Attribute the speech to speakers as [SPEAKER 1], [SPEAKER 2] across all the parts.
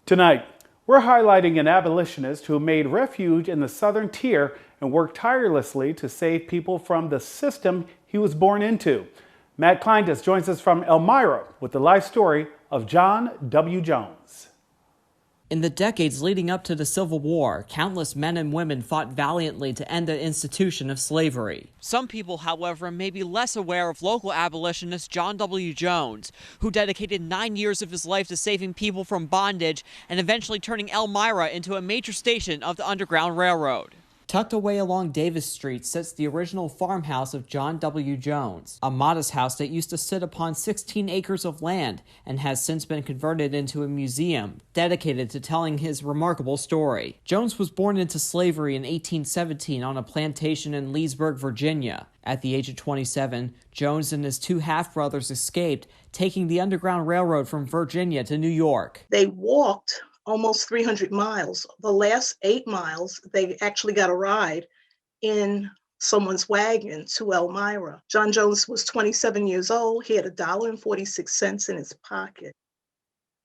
[SPEAKER 1] Tonight, we're highlighting an abolitionist who made refuge in the Southern Tier and worked tirelessly to save people from the system he was born into. Matt Kleindus joins us from Elmira with the life story of John W. Jones.
[SPEAKER 2] In the decades leading up to the Civil War, countless men and women fought valiantly to end the institution of slavery. Some people, however, may be less aware of local abolitionist John W. Jones, who dedicated 9 years of his life to saving people from bondage and eventually turning Elmira into a major station of the Underground Railroad. Tucked away along Davis Street sits the original farmhouse of John W. Jones, a modest house that used to sit upon 16 acres of land and has since been converted into a museum dedicated to telling his remarkable story. Jones was born into slavery in 1817 on a plantation in Leesburg, Virginia. At the age of 27, Jones and his two half-brothers escaped, taking the Underground Railroad from Virginia to New York.
[SPEAKER 3] They walked almost 300 miles. The last 8 miles, they actually got a ride in someone's wagon to Elmira. John Jones was 27 years old. He had $1.46 in his pocket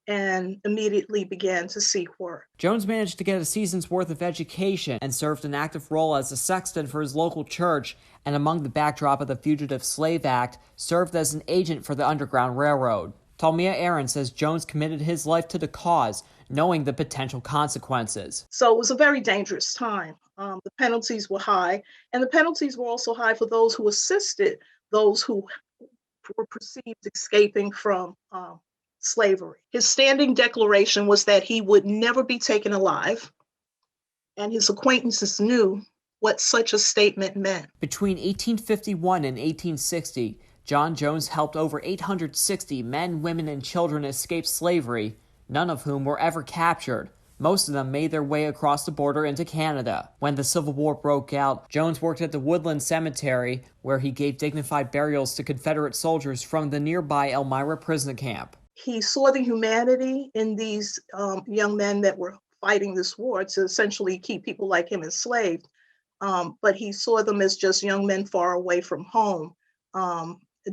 [SPEAKER 3] and immediately began to seek work.
[SPEAKER 2] Jones managed to get a season's worth of education and served an active role as a sexton for his local church, and among the backdrop of the Fugitive Slave Act, served as an agent for the Underground Railroad. Talmia Aaron says Jones committed his life to the cause, knowing the potential consequences.
[SPEAKER 3] So it was a very dangerous time. The penalties were high, and the penalties were also high for those who assisted those who were perceived escaping from slavery. His standing declaration was that he would never be taken alive, and his acquaintances knew what such a statement meant.
[SPEAKER 2] Between 1851 and 1860, John Jones helped over 860 men, women, and children escape slavery, none of whom were ever captured. Most of them made their way across the border into Canada. When the Civil War broke out, Jones worked at the Woodland Cemetery, where he gave dignified burials to Confederate soldiers from the nearby Elmira prison camp.
[SPEAKER 3] He saw the humanity in these young men that were fighting this war to essentially keep people like him enslaved. But he saw them as just young men far away from home,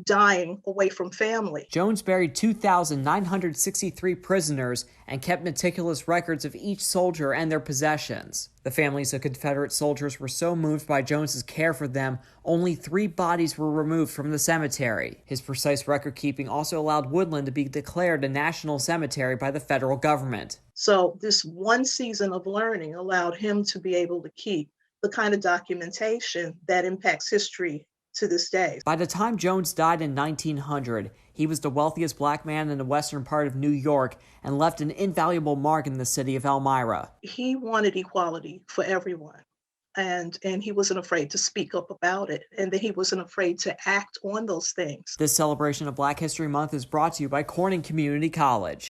[SPEAKER 3] dying away from family.
[SPEAKER 2] Jones buried 2,963 prisoners and kept meticulous records of each soldier and their possessions. The families of Confederate soldiers were so moved by Jones's care for them, only 3 bodies were removed from the cemetery. His precise record-keeping also allowed Woodland to be declared a national cemetery by the federal government.
[SPEAKER 3] So this one season of learning allowed him to be able to keep the kind of documentation that impacts history to this day.
[SPEAKER 2] By the time Jones died in 1900, he was the wealthiest black man in the western part of New York and left an invaluable mark in the city of Elmira.
[SPEAKER 3] He wanted equality for everyone, and he wasn't afraid to speak up about it, and that he wasn't afraid to act on those things.
[SPEAKER 2] This celebration of Black History Month is brought to you by Corning Community College.